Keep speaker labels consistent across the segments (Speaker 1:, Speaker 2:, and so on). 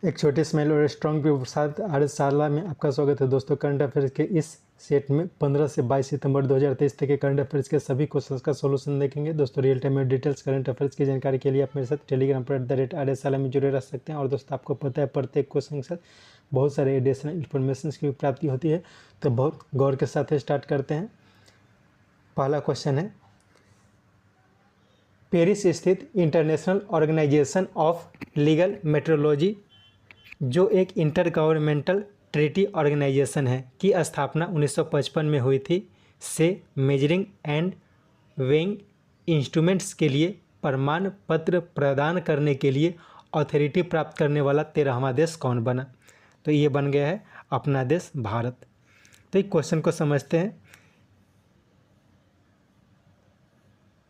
Speaker 1: एक छोटी स्मेल और स्ट्रॉन्ग व्यू के साथ आर्यशाला में आपका स्वागत है दोस्तों। करंट अफेयर्स के इस सेट में 15 से 22 सितंबर 2023 तक के करंट अफेयर्स के सभी क्वेश्चंस का सॉल्यूशन देखेंगे दोस्तों। रियल टाइम में डिटेल्स करंट अफेयर्स की जानकारी के लिए आप मेरे साथ टेलीग्राम पर @आर्यशाला में जुड़े रह सकते हैं। और दोस्तों आपको पता है प्रत्येक क्वेश्चन के साथ बहुत सारे एडिशनल इन्फॉर्मेशन की प्राप्ति होती है, तो बहुत गौर के साथ स्टार्ट करते हैं। पहला क्वेश्चन है, पेरिस स्थित international organization of legal metrology जो एक इंटर गवर्नमेंटल ट्रीटी ऑर्गेनाइजेशन है की स्थापना 1955 में हुई थी, से मेजरिंग एंड वेइंग इंस्ट्रूमेंट्स के लिए प्रमाण पत्र प्रदान करने के लिए अथॉरिटी प्राप्त करने वाला 13वां देश कौन बना? तो ये बन गया है अपना देश भारत। तो एक क्वेश्चन को समझते हैं।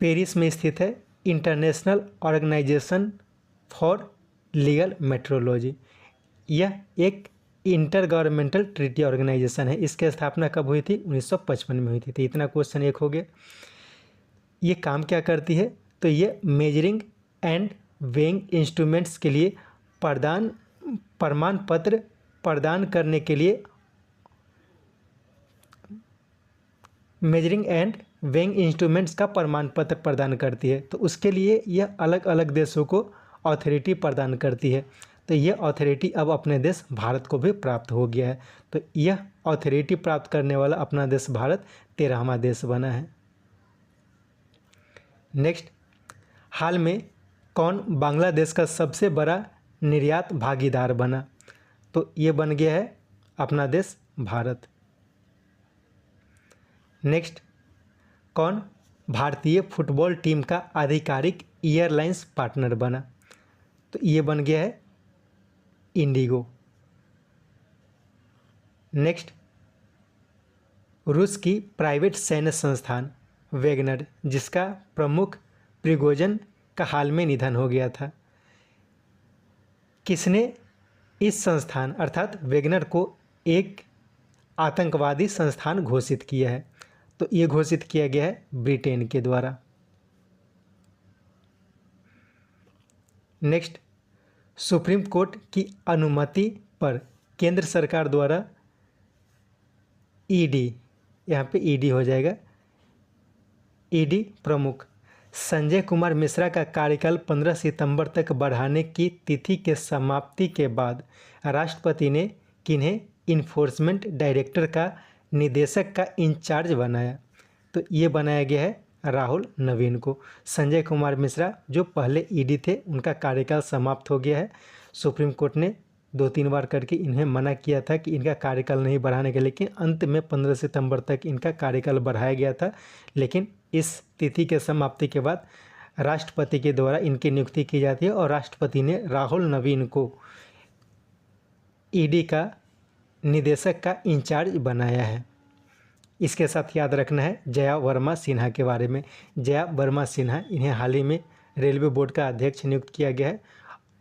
Speaker 1: पेरिस में स्थित है international organization for legal metrology. यह एक इंटर गवर्नमेंटल ट्रीटी ऑर्गेनाइजेशन है। इसकी स्थापना कब हुई थी? 1955 में हुई थी। तो इतना क्वेश्चन एक हो गया। ये काम क्या करती है? तो ये मेजरिंग एंड वेइंग इंस्ट्रूमेंट्स के लिए प्रमाण पत्र प्रदान करने के लिए मेजरिंग एंड वेइंग इंस्ट्रूमेंट्स का प्रमाण पत्र प्रदान करती है। तो उसके लिए यह अलग अलग देशों को अथॉरिटी प्रदान करती है। तो यह अथॉरिटी अब अपने देश भारत को भी प्राप्त हो गया है। तो यह अथॉरिटी प्राप्त करने वाला अपना देश भारत 13वां देश बना है। नेक्स्ट, हाल में कौन बांग्लादेश का सबसे बड़ा निर्यात भागीदार बना? तो ये बन गया है अपना देश भारत। नेक्स्ट, कौन भारतीय फुटबॉल टीम का आधिकारिक एयरलाइंस पार्टनर बना? तो ये बन गया है इंडिगो। नेक्स्ट, रूस की प्राइवेट सैन्य संस्थान वेगनर जिसका प्रमुख प्रिगोजन का हाल में निधन हो गया था, किसने इस संस्थान अर्थात वेगनर को एक आतंकवादी संस्थान घोषित किया है? तो ये घोषित किया गया है ब्रिटेन के द्वारा। नेक्स्ट, सुप्रीम कोर्ट की अनुमति पर केंद्र सरकार द्वारा ईडी, यहाँ पे ईडी हो जाएगा, ईडी प्रमुख संजय कुमार मिश्रा का कार्यकाल 15 सितंबर तक बढ़ाने की तिथि के समाप्ति के बाद राष्ट्रपति ने किन्हें इन्फोर्समेंट डायरेक्टर का निदेशक का इंचार्ज बनाया? तो ये बनाया गया है राहुल नवीन को। संजय कुमार मिश्रा जो पहले ईडी थे उनका कार्यकाल समाप्त हो गया है। सुप्रीम कोर्ट ने 2-3 बार करके इन्हें मना किया था कि इनका कार्यकाल नहीं बढ़ाने का, लेकिन अंत में 15 सितंबर तक इनका कार्यकाल बढ़ाया गया था। लेकिन इस तिथि के समाप्ति के बाद राष्ट्रपति के द्वारा इनकी नियुक्ति की जाती है और राष्ट्रपति ने राहुल नवीन को ईडी का निदेशक का इंचार्ज बनाया है। इसके साथ याद रखना है जया वर्मा सिन्हा के बारे में। जया वर्मा सिन्हा, इन्हें हाल ही में रेलवे बोर्ड का अध्यक्ष नियुक्त किया गया है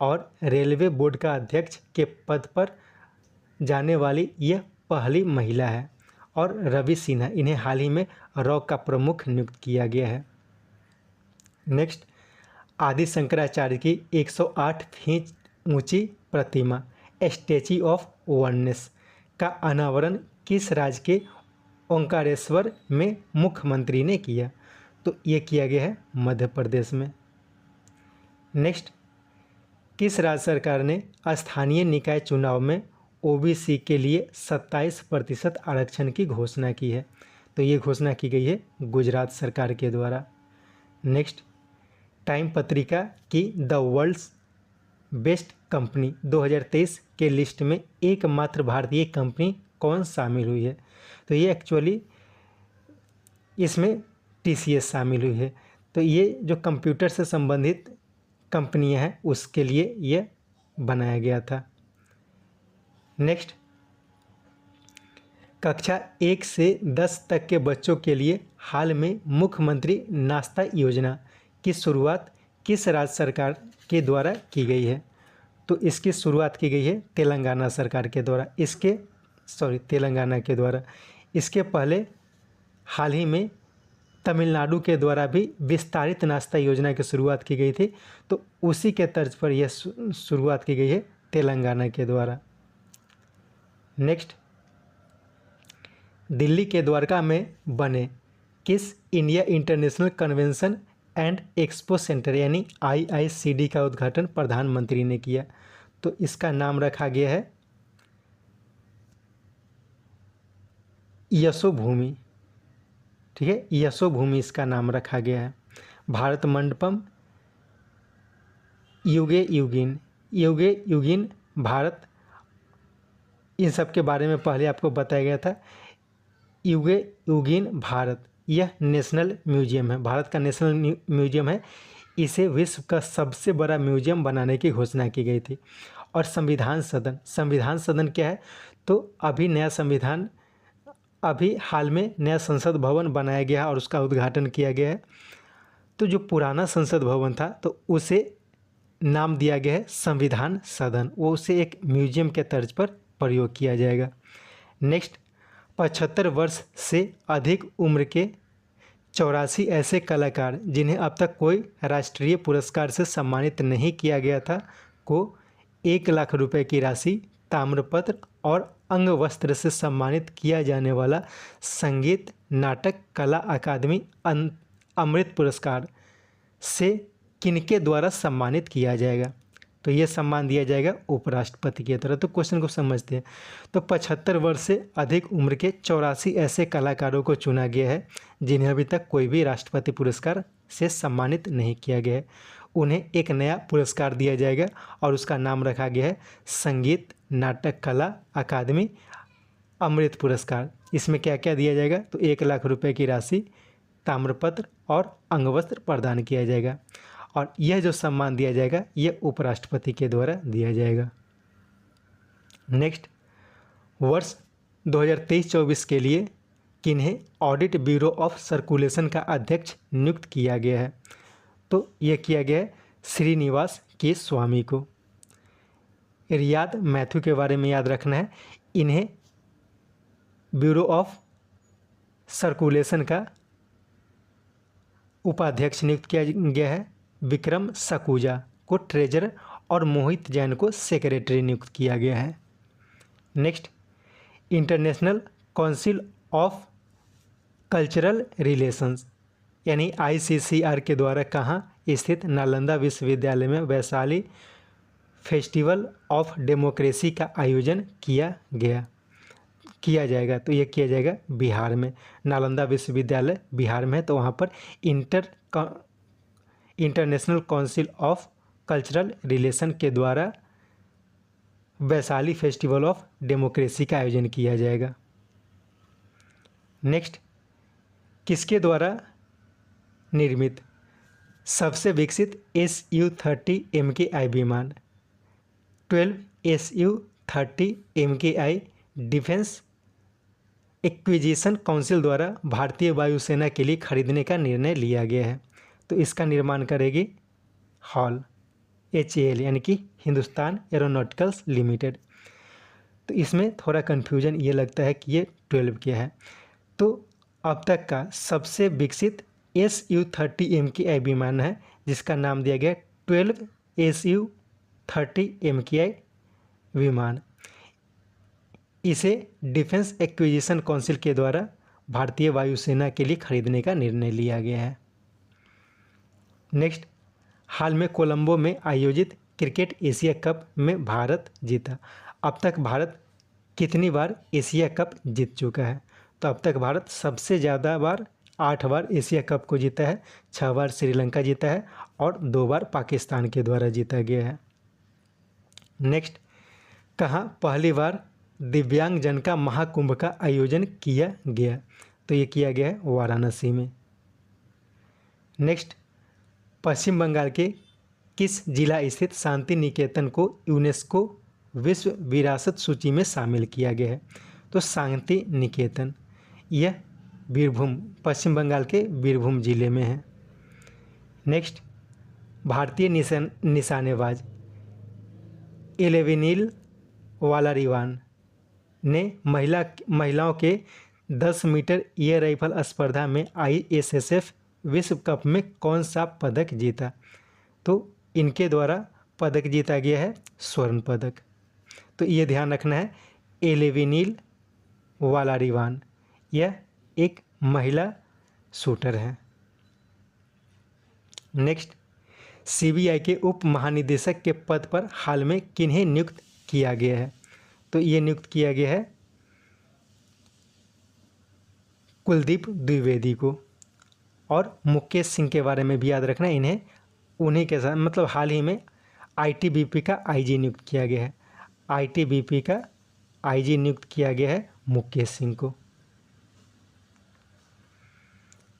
Speaker 1: और रेलवे बोर्ड का अध्यक्ष के पद पर जाने वाली यह पहली महिला है। और रवि सिन्हा, इन्हें हाल ही में रॉक का प्रमुख नियुक्त किया गया है। नेक्स्ट, आदि शंकराचार्य की 108 फीट ऊंची प्रतिमा स्टैच्यू ऑफ वननेस का अनावरण किस राज्य के ओंकारेश्वर में मुख्यमंत्री ने किया? तो ये किया गया है मध्य प्रदेश में। नेक्स्ट, किस राज्य सरकार ने स्थानीय निकाय चुनाव में ओबीसी के लिए 27% आरक्षण की घोषणा की है? तो ये घोषणा की गई है गुजरात सरकार के द्वारा। नेक्स्ट, टाइम पत्रिका की द वर्ल्ड्स बेस्ट कंपनी 2023 के लिस्ट में एकमात्र भारतीय कंपनी कौन शामिल हुई है? तो ये एक्चुअली इसमें टीसीएस शामिल हुई है। तो ये जो कंप्यूटर से संबंधित कंपनियां हैं उसके लिए ये बनाया गया था। नेक्स्ट, कक्षा 1 से 10 तक के बच्चों के लिए हाल में मुख्यमंत्री नाश्ता योजना की शुरुआत किस राज्य सरकार के द्वारा की गई है? तो इसकी शुरुआत की गई है तेलंगाना सरकार के द्वारा। तेलंगाना के द्वारा। इसके पहले हाल ही में तमिलनाडु के द्वारा भी विस्तारित नाश्ता योजना की शुरुआत की गई थी। तो उसी के तर्ज पर यह शुरुआत की गई है तेलंगाना के द्वारा। नेक्स्ट, दिल्ली के द्वारका में बने किस India international convention and expo centre यानी IICD का उद्घाटन प्रधानमंत्री ने किया? तो इसका नाम रखा गया है यशोभूमि। ठीक है, यशोभूमि इसका नाम रखा गया है। भारत मंडपम, युगे युगिन भारत, इन सब के बारे में पहले आपको बताया गया था। युगे युगिन भारत, यह नेशनल म्यूजियम है, भारत का नेशनल म्यूजियम है। इसे विश्व का सबसे बड़ा म्यूजियम बनाने की घोषणा की गई थी। और संविधान सदन क्या है? तो अभी हाल में नया संसद भवन बनाया गया है और उसका उद्घाटन किया गया है। तो जो पुराना संसद भवन था तो उसे नाम दिया गया है संविधान सदन, वो उसे एक म्यूजियम के तर्ज पर प्रयोग किया जाएगा। नेक्स्ट, 75 वर्ष से अधिक उम्र के 84 ऐसे कलाकार जिन्हें अब तक कोई राष्ट्रीय पुरस्कार से सम्मानित नहीं किया गया था को 1 लाख रुपए की राशि, ताम्रपत्र और अंग वस्त्र से सम्मानित किया जाने वाला संगीत नाटक कला अकादमी अमृत पुरस्कार से किनके द्वारा सम्मानित किया जाएगा? तो ये सम्मान दिया जाएगा उपराष्ट्रपति की तरह। तो क्वेश्चन को समझते हैं। तो 75 वर्ष से अधिक उम्र के 84 ऐसे कलाकारों को चुना गया है जिन्हें अभी तक कोई भी राष्ट्रपति पुरस्कार से सम्मानित नहीं किया गया है। उन्हें एक नया पुरस्कार दिया जाएगा और उसका नाम रखा गया है संगीत नाटक कला अकादमी अमृत पुरस्कार। इसमें क्या क्या दिया जाएगा? तो 1 लाख रुपए की राशि, ताम्रपत्र और अंगवस्त्र प्रदान किया जाएगा। और यह जो सम्मान दिया जाएगा यह उपराष्ट्रपति के द्वारा दिया जाएगा। नेक्स्ट, वर्ष 2023-24 के लिए किन्हें ऑडिट ब्यूरो ऑफ सर्कुलेशन का अध्यक्ष नियुक्त किया गया है? तो यह किया गया है श्रीनिवास के स्वामी को। रियाद मैथ्यू के बारे में याद रखना है। इन्हें ब्यूरो ऑफ सर्कुलेशन का उपाध्यक्ष नियुक्त किया गया है। विक्रम सखूजा को ट्रेजरर और मोहित जैन को सेक्रेटरी नियुक्त किया गया है। Next, international council of cultural relations यानी ICCR के द्वारा कहाँ स्थित नालंदा विश्वविद्यालय में वैशाली फेस्टिवल ऑफ डेमोक्रेसी का आयोजन किया जाएगा? तो ये किया जाएगा बिहार में। नालंदा विश्वविद्यालय बिहार में है, तो वहाँ पर international council of cultural relation के द्वारा वैशाली फेस्टिवल ऑफ डेमोक्रेसी का आयोजन किया जाएगा। नेक्स्ट, किसके द्वारा निर्मित सबसे विकसित Su-30 MKI विमान? 12 Su-30 MKI defence acquisition council द्वारा भारतीय वायुसेना के लिए खरीदने का निर्णय लिया गया है। तो इसका निर्माण करेगी HAL यानी कि हिंदुस्तान एरोनॉटिकल्स लिमिटेड। तो इसमें थोड़ा कन्फ्यूजन ये लगता है कि ये 12 क्या है। तो अब तक का सबसे विकसित Su-30 MKI विमान है जिसका नाम दिया गया 12 Su-30 MKI विमान। इसे डिफेंस एक्विजिशन काउंसिल के द्वारा भारतीय वायुसेना के लिए खरीदने का निर्णय लिया गया है। नेक्स्ट, हाल में कोलंबो में आयोजित क्रिकेट एशिया कप में भारत जीता। अब तक भारत कितनी बार एशिया कप जीत चुका है? तो अब तक भारत सबसे ज़्यादा बार 8 बार एशिया कप को जीता है। 6 बार श्रीलंका जीता है और 2 बार पाकिस्तान के द्वारा जीता गया है। नेक्स्ट, कहाँ पहली बार दिव्यांग जन का महाकुंभ का आयोजन किया गया? तो ये किया गया है वाराणसी में। नेक्स्ट, पश्चिम बंगाल के किस जिला स्थित शांति निकेतन को यूनेस्को विश्व विरासत सूची में शामिल किया गया है? तो शांति निकेतन यह पश्चिम बंगाल के बीरभूम जिले में है। नेक्स्ट, भारतीय निशानेबाज एलेवेनिल वालारिवान ने महिलाओं के 10 मीटर एयर राइफल स्पर्धा में ISSF विश्व कप में कौन सा पदक जीता? तो इनके द्वारा पदक जीता गया है? स्वर्ण पदक। तो ये ध्यान रखना है, एलेविनील वालारिवान यह एक महिला शूटर है। नेक्स्ट, सीबीआई के उप महानिदेशक के पद पर हाल में किन्हें नियुक्त किया गया है? तो ये नियुक्त किया गया है कुलदीप द्विवेदी को। और मुकेश सिंह के बारे में भी याद रखना, इन्हें उन्हीं के साथ मतलब हाल ही में आईटीबीपी का आईजी नियुक्त किया गया है। आईटीबीपी का आईजी नियुक्त किया गया है मुकेश सिंह को।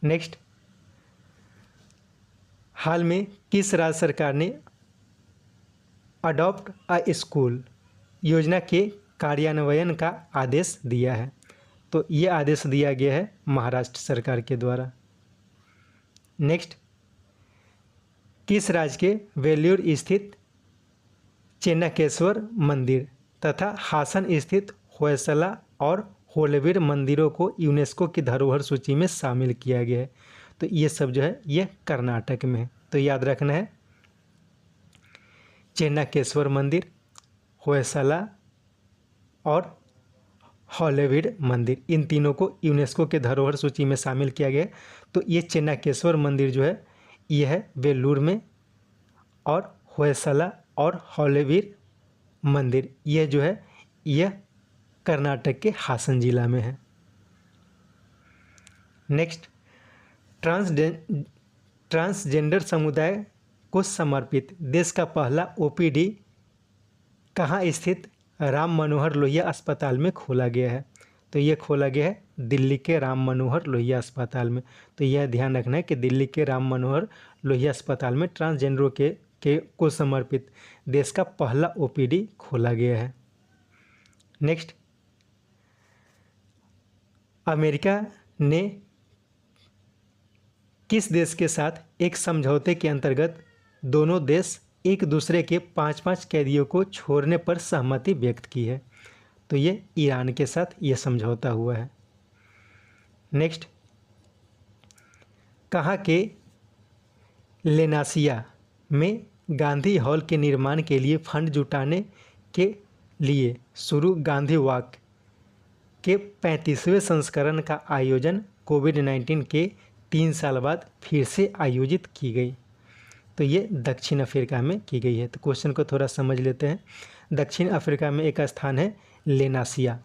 Speaker 1: नेक्स्ट, हाल में किस राज्य सरकार ने अडॉप्ट अ स्कूल योजना के कार्यान्वयन का आदेश दिया है? तो ये आदेश दिया गया है महाराष्ट्र सरकार के द्वारा। नेक्स्ट, किस राज्य के वेल्लूर स्थित चेन्नकेश्वर मंदिर तथा हासन स्थित होयसला और होलवीर मंदिरों को यूनेस्को की धरोहर सूची में शामिल किया गया है? तो ये सब जो है ये कर्नाटक में है। तो याद रखना है, चेन्नकेश्वर मंदिर, होयसला और होलवीर मंदिर, इन तीनों को यूनेस्को के धरोहर सूची में शामिल किया गया है। तो ये चेन्नकेश्वर मंदिर जो है यह है वेल्लूर में, और होयसला और होलवीर मंदिर यह जो है यह कर्नाटक के हासन जिला में है। नेक्स्ट, ट्रांसजेंडर समुदाय को समर्पित देश का पहला ओपीडी कहाँ स्थित राम मनोहर लोहिया अस्पताल में खोला गया है? तो ये खोला गया है दिल्ली के राम मनोहर लोहिया अस्पताल में। तो यह ध्यान रखना है कि दिल्ली के राम मनोहर लोहिया अस्पताल में ट्रांसजेंडरों के को समर्पित देश का पहला ओपीडी खोला गया है। नेक्स्ट, अमेरिका ने किस देश के साथ एक समझौते के अंतर्गत दोनों देश एक दूसरे के 5-5 कैदियों को छोड़ने पर सहमति व्यक्त की है? तो ये ईरान के साथ ये समझौता हुआ है। नेक्स्ट, कहाँ के लेनासिया में गांधी हॉल के निर्माण के लिए फंड जुटाने के लिए शुरू गांधी वॉक के 35वें संस्करण का आयोजन कोविड-19 के 3 साल बाद फिर से आयोजित की गई? तो ये दक्षिण अफ्रीका में की गई है। तो क्वेश्चन को थोड़ा समझ लेते हैं। दक्षिण अफ्रीका में एक स्थान है लेनासिया,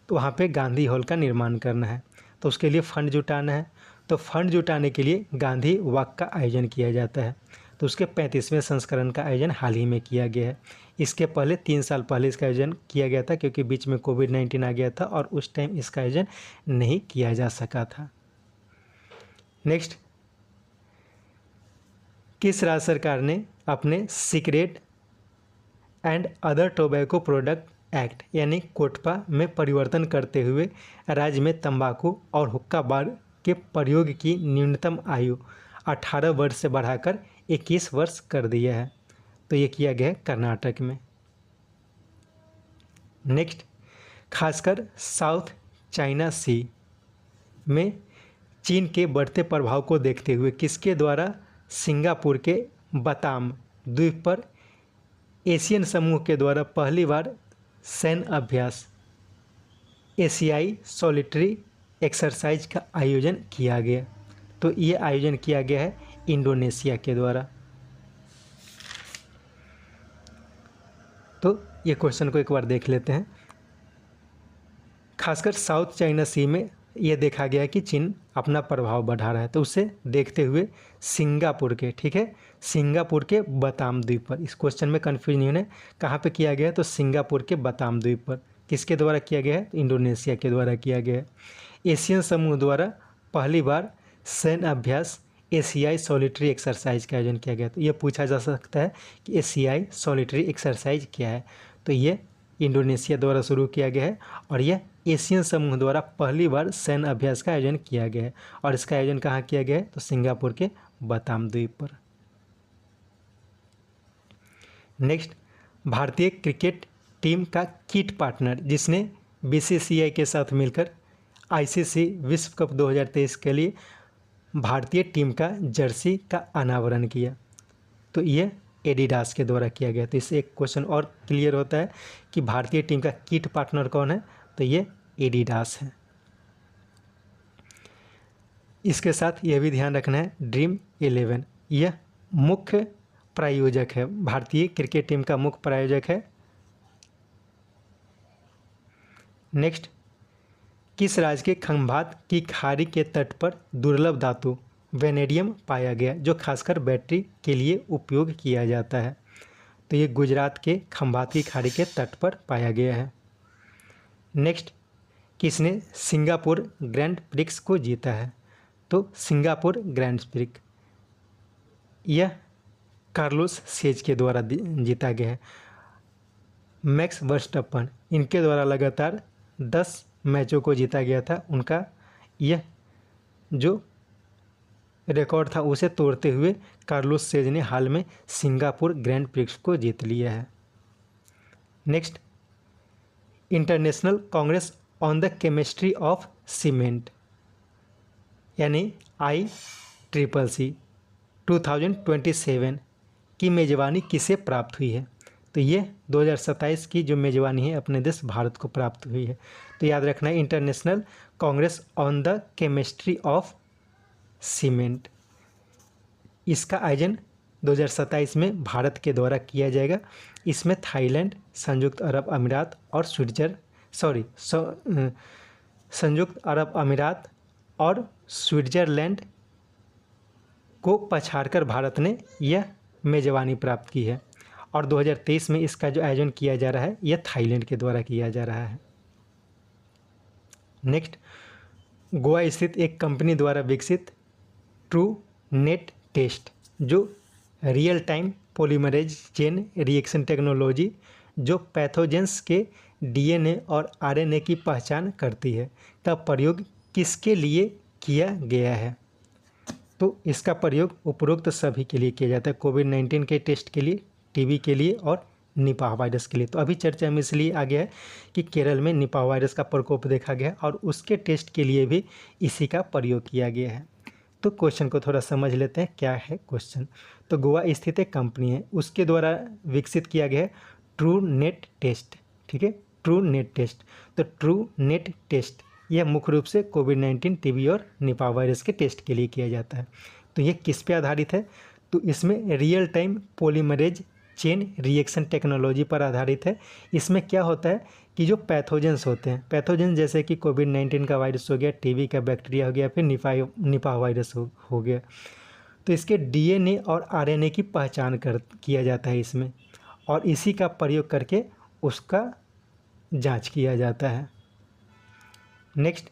Speaker 1: तो वहाँ पे गांधी हॉल का निर्माण करना है, तो उसके लिए फ़ंड जुटाना है। तो फंड जुटाने के लिए गांधी वॉक का आयोजन किया जाता है। तो उसके 35वें संस्करण का आयोजन हाल ही में किया गया है। इसके पहले 3 साल पहले इसका आयोजन किया गया था, क्योंकि बीच में कोविड-19 आ गया था और उस टाइम इसका आयोजन नहीं किया जा सका था। नेक्स्ट, किस राज्य सरकार ने अपने cigarette and other tobacco product act यानी कोटपा में परिवर्तन करते हुए राज्य में तंबाकू और हुक्का बार के प्रयोग की न्यूनतम आयु 18 वर्ष से बढ़ाकर 21 वर्ष कर दिया है? तो ये किया गया है कर्नाटक में। नेक्स्ट, खासकर साउथ चाइना सी में चीन के बढ़ते प्रभाव को देखते हुए किसके द्वारा सिंगापुर के बताम द्वीप पर एशियन समूह के द्वारा पहली बार सैन्य अभ्यास एशियाई सॉलिटरी एक्सरसाइज का आयोजन किया गया? तो ये आयोजन किया गया है इंडोनेशिया के द्वारा। तो ये क्वेश्चन को एक बार देख लेते हैं। खासकर साउथ चाइना सी में ये देखा गया है कि चीन अपना प्रभाव बढ़ा रहा है, तो उसे देखते हुए सिंगापुर के, ठीक है, सिंगापुर के बताम द्वीप पर, इस क्वेश्चन में कन्फ्यूजन नहीं है, कहाँ पे किया गया है? तो सिंगापुर के बताम द्वीप पर। किसके द्वारा किया गया है? तो इंडोनेशिया के द्वारा किया गया है। एशियन समूह द्वारा पहली बार सैन्य अभ्यास एशियाई सॉलिटरी एक्सरसाइज का आयोजन किया गया। तो ये पूछा जा सकता है कि एशियाई सॉलिटरी एक्सरसाइज क्या है? तो ये इंडोनेशिया द्वारा शुरू किया गया है और यह एशियन समूह द्वारा पहली बार सैन्य अभ्यास का आयोजन किया गया है। और इसका आयोजन कहाँ किया गया है? तो सिंगापुर के बताम द्वीप पर। नेक्स्ट, भारतीय क्रिकेट टीम का किट पार्टनर जिसने बीसीसीआई के साथ मिलकर आईसीसी विश्व कप 2023 के लिए भारतीय टीम का जर्सी का अनावरण किया। तो ये एडिडास के द्वारा किया गया। तो इससे एक क्वेश्चन और क्लियर होता है कि भारतीय टीम का किट पार्टनर कौन है, तो ये एडिडास है। इसके साथ यह भी ध्यान रखना है, ड्रीम 11 यह मुख्य प्रायोजक है, भारतीय क्रिकेट टीम का मुख्य प्रायोजक है। नेक्स्ट, किस राज्य के खंभात की खाड़ी के तट पर दुर्लभ धातु वेनेडियम पाया गया, जो खासकर बैटरी के लिए उपयोग किया जाता है? तो ये गुजरात के खंभात की खाड़ी के तट पर पाया गया है। नेक्स्ट, किसने सिंगापुर ग्रैंड प्रिक्स को जीता है? तो सिंगापुर ग्रैंड प्रिक्स यह कार्लोस सेज के द्वारा जीता गया है। मैक्स वर्स्टप्पन इनके द्वारा लगातार 10 मैचों को जीता गया था। उनका यह जो रिकॉर्ड था उसे तोड़ते हुए कार्लोस सेज ने हाल में सिंगापुर ग्रैंड प्रिक्स को जीत लिया है। Next, international Congress on the chemistry of cement यानी ICCC 2027 की मेज़बानी किसे प्राप्त हुई है? तो ये 2027 की जो मेज़बानी है अपने देश भारत को प्राप्त हुई है। तो याद रखना है, international Congress on the chemistry of cement, इसका आयोजन 2027 में भारत के द्वारा किया जाएगा। इसमें थाईलैंड, संयुक्त अरब अमीरात और संयुक्त अरब अमीरात और स्विट्ज़रलैंड को पछाड़कर भारत ने यह मेज़बानी प्राप्त की है। और 2023 में इसका जो आयोजन किया जा रहा है यह थाईलैंड के द्वारा किया जा रहा है। नेक्स्ट, गोवा स्थित एक कंपनी द्वारा विकसित ट्रू नेट टेस्ट जो real time polymerase chain reaction technology जो पैथोजेंस के DNA और RNA की पहचान करती है का प्रयोग किसके लिए किया गया है? तो इसका प्रयोग उपरोक्त सभी के लिए किया जाता है, कोविड-19 के टेस्ट के लिए, TB के लिए और निपाह वायरस के लिए। तो अभी चर्चा में इसलिए आ गया है कि केरल में निपाह वायरस का प्रकोप देखा गया और उसके टेस्ट के लिए भी इसी का प्रयोग किया गया है। तो क्वेश्चन को थोड़ा समझ लेते हैं, क्या है क्वेश्चन। तो गोवा स्थित एक कंपनी है, उसके द्वारा विकसित किया गया है ट्रू नेट टेस्ट। ठीक है, ट्रू नेट टेस्ट। तो ट्रू नेट टेस्ट यह मुख्य रूप से कोविड-19, TB और निपाह वायरस के टेस्ट के लिए किया जाता है। तो यह किस पे आधारित है? तो इसमें real time polymerase chain reaction technology पर आधारित है। इसमें क्या होता है कि जो पैथोजेंस होते हैं, पैथोजेंस जैसे कि कोविड-19 का वायरस हो गया, TB का बैक्टीरिया हो गया, फिर निपाह वायरस हो गया, तो इसके DNA और RNA की पहचान किया जाता है इसमें, और इसी का प्रयोग करके उसका जांच किया जाता है। नेक्स्ट,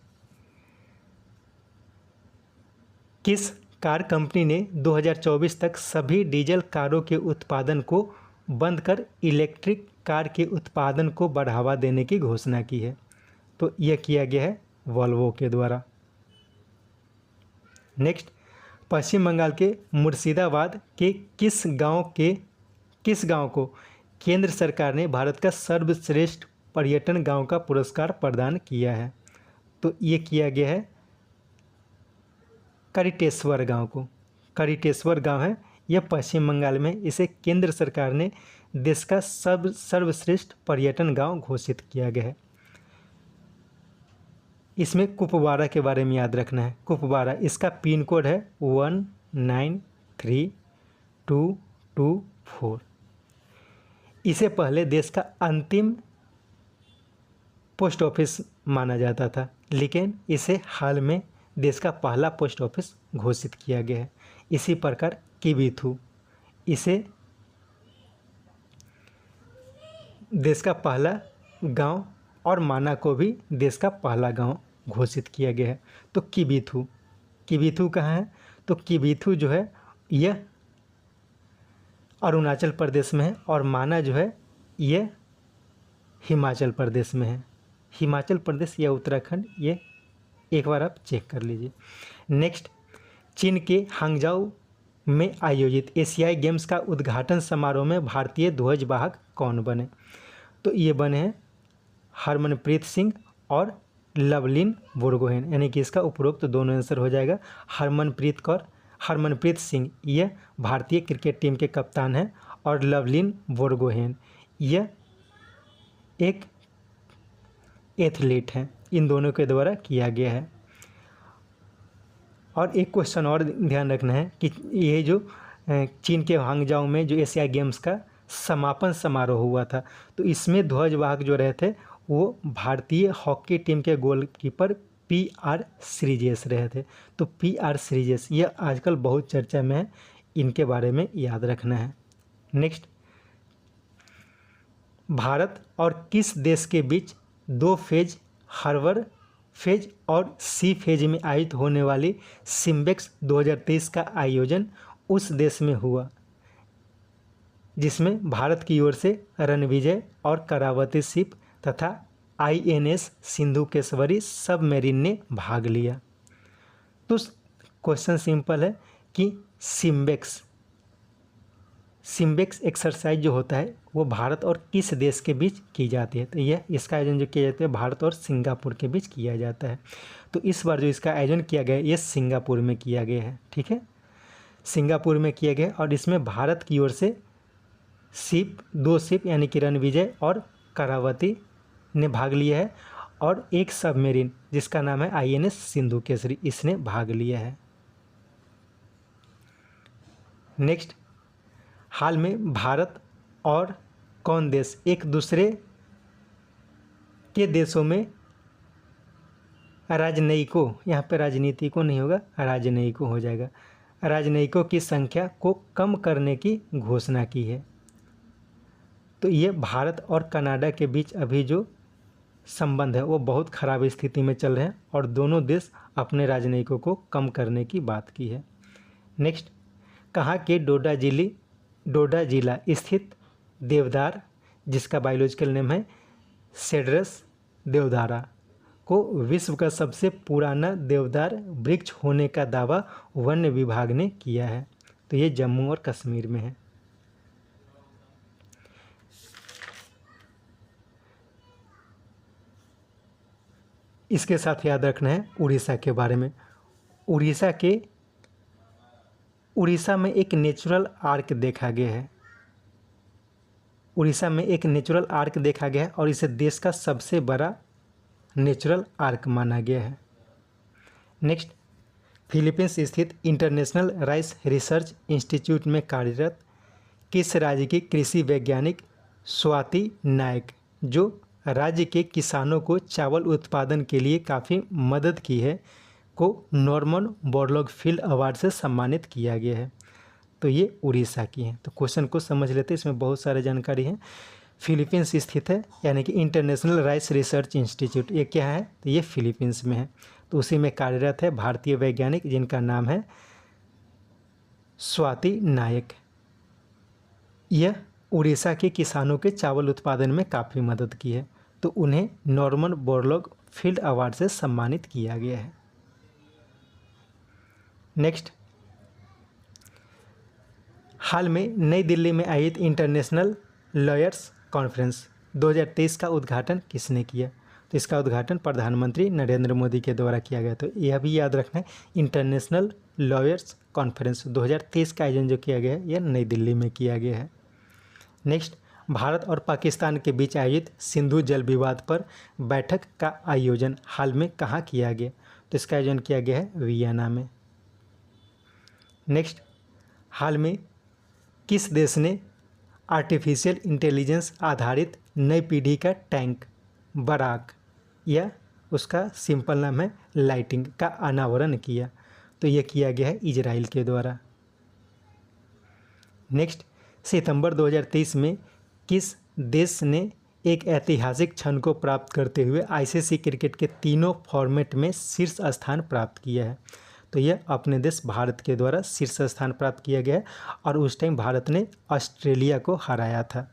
Speaker 1: किस कार कंपनी ने 2024 तक सभी डीजल कारों के उत्पादन को बंद कर इलेक्ट्रिक कार के उत्पादन को बढ़ावा देने की घोषणा की है? तो यह किया गया है वॉल्वो के द्वारा। नेक्स्ट, पश्चिम बंगाल के मुर्शिदाबाद के किस गांव को केंद्र सरकार ने भारत का सर्वश्रेष्ठ पर्यटन गांव का पुरस्कार प्रदान किया है? तो ये किया गया है करिटेश्वर गांव को। करिटेश्वर गांव है यह पश्चिम बंगाल में, इसे केंद्र सरकार ने देश का सर्वश्रेष्ठ पर्यटन गांव घोषित किया गया है। इसमें कुपवाड़ा के बारे में याद रखना है। कुपवाड़ा, इसका पिन कोड है 193224। इसे पहले देश का अंतिम पोस्ट ऑफिस माना जाता था, लेकिन इसे हाल में देश का पहला पोस्ट ऑफिस घोषित किया गया है। इसी प्रकार किबिथु, इसे देश का पहला गांव और माना को भी देश का पहला गांव घोषित किया गया है। तो किबिथु कहाँ है? तो किबिथु जो है यह अरुणाचल प्रदेश में है, और माना जो है यह हिमाचल प्रदेश में है। हिमाचल प्रदेश या उत्तराखंड, ये एक बार आप चेक कर लीजिए। नेक्स्ट, चीन के हांगझाऊ में आयोजित एशियाई गेम्स का उद्घाटन समारोह में भारतीय ध्वजवाहक कौन बने? तो ये बने हैं हरमनप्रीत सिंह और लवलिन बोरगोहेन, यानी कि इसका उपरोक्त दोनों आंसर हो जाएगा। हरमनप्रीत सिंह यह भारतीय क्रिकेट टीम के कप्तान हैं और लवलिन बोर्गोहेन, यह एक एथलीट हैं। इन दोनों के द्वारा किया गया है। और एक क्वेश्चन और ध्यान रखना है कि ये जो चीन के हांगजाओ में जो एशिया गेम्स का समापन समारोह हुआ था, तो इसमें ध्वजवाहक जो रहे थे वो भारतीय हॉकी टीम के गोलकीपर PR श्रीजेश रहे थे। तो PR श्रीजेश यह आजकल बहुत चर्चा में है, इनके बारे में याद रखना है। नेक्स्ट, भारत और किस देश के बीच 2 फेज हार्बर फेज और सी फेज में आयोजित होने वाली सिम्बेक्स 2023 का आयोजन उस देश में हुआ जिसमें भारत की ओर से रणविजय और करावती शिप तथा INS सिंधुकेश्वरी सबमरीन ने भाग लिया। तो क्वेश्चन सिंपल है कि सिम्बेक्स एक्सरसाइज जो होता है वो भारत और किस देश के बीच की जाती है। तो यह इसका आयोजन जो किया जाता है भारत और सिंगापुर के बीच किया जाता है। तो इस बार जो इसका आयोजन किया गया ये सिंगापुर में किया गया है। ठीक है, सिंगापुर में किया गया और इसमें भारत की ओर से 2 शिप यानी कि रणविजय और करावती ने भाग लिया है और एक सबमरीन जिसका नाम है INS सिंधुकेश्वरी, इसने भाग लिया है। नेक्स्ट, हाल में भारत और कौन देश एक दूसरे के देशों में राजनयिकों, यहाँ पे राजनीतिकों नहीं होगा, राजनयिकों हो जाएगा, राजनयिकों की संख्या को कम करने की घोषणा की है। तो ये भारत और कनाडा के बीच अभी जो संबंध है वो बहुत ख़राब स्थिति में चल रहे हैं और दोनों देश अपने राजनयिकों को कम करने की बात की है। नेक्स्ट, कहाँ के डोडा जिला स्थित देवदार जिसका बायोलॉजिकल नेम है सेड्रस देवदारा को विश्व का सबसे पुराना देवदार वृक्ष होने का दावा वन विभाग ने किया है। तो ये जम्मू और कश्मीर में है। इसके साथ याद रखना है उड़ीसा के बारे में। उड़ीसा में एक नेचुरल आर्क देखा गया है। उड़ीसा में एक नेचुरल आर्क देखा गया है और इसे देश का सबसे बड़ा नेचुरल आर्क माना गया है। नेक्स्ट, फिलीपींस स्थित इंटरनेशनल राइस रिसर्च इंस्टीट्यूट में कार्यरत किस राज्य की कृषि वैज्ञानिक स्वाति नायक, जो राज्य के किसानों को चावल उत्पादन के लिए काफ़ी मदद की है, को नॉर्मन बोरलॉग फील्ड अवार्ड से सम्मानित किया गया है। तो ये उड़ीसा की हैं। तो क्वेश्चन को समझ लेते हैं, इसमें बहुत सारे जानकारी हैं। फिलीपींस स्थित है यानी कि इंटरनेशनल राइस रिसर्च इंस्टीट्यूट, ये क्या है? तो ये फिलीपींस में है। तो उसी में कार्यरत है भारतीय वैज्ञानिक जिनका नाम है स्वाति नायक। यह उड़ीसा के किसानों के चावल उत्पादन में काफ़ी मदद की है, तो उन्हें नॉर्मन बोरलॉग फील्ड अवार्ड से सम्मानित किया गया है। नेक्स्ट, हाल में नई दिल्ली में आयोजित इंटरनेशनल लॉयर्स कॉन्फ्रेंस 2023 का उद्घाटन किसने किया? तो इसका उद्घाटन प्रधानमंत्री नरेंद्र मोदी के द्वारा किया गया। तो यह भी याद रखना है, इंटरनेशनल लॉयर्स कॉन्फ्रेंस 2023 का आयोजन जो किया गया है यह नई दिल्ली में किया गया है। नेक्स्ट, भारत और पाकिस्तान के बीच आयोजित सिंधु जल विवाद पर बैठक का आयोजन हाल में कहाँ किया गया? तो इसका आयोजन किया गया है वियना में। नेक्स्ट, हाल में किस देश ने आर्टिफिशियल इंटेलिजेंस आधारित नई पीढ़ी का टैंक बराक, या उसका सिंपल नाम है लाइटिंग, का अनावरण किया? तो यह किया गया है इजराइल के द्वारा। नेक्स्ट, सितंबर 2023 में किस देश ने एक ऐतिहासिक क्षण को प्राप्त करते हुए ICC क्रिकेट के तीनों फॉर्मेट में शीर्ष स्थान प्राप्त किया है? तो यह अपने देश भारत के द्वारा शीर्ष स्थान प्राप्त किया गया है और उस टाइम भारत ने ऑस्ट्रेलिया को हराया था।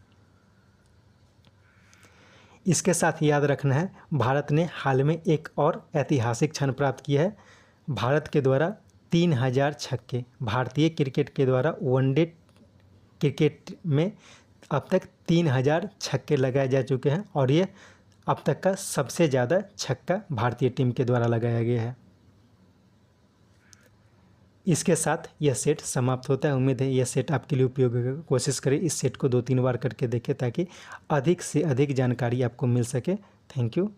Speaker 1: इसके साथ याद रखना है, भारत ने हाल में एक और ऐतिहासिक क्षण प्राप्त किया है। भारत के द्वारा 3000 छक्के, भारतीय क्रिकेट के द्वारा वनडे क्रिकेट में अब तक 3000 छक्के लगाए जा चुके हैं और ये अब तक का सबसे ज़्यादा छक्का भारतीय टीम के द्वारा लगाया गया है। इसके साथ यह सेट समाप्त होता है। उम्मीद है यह सेट आपके लिए उपयोगी होगा। कोशिश करें इस सेट को 2-3 बार करके देखें ताकि अधिक से अधिक जानकारी आपको मिल सके। Thank you.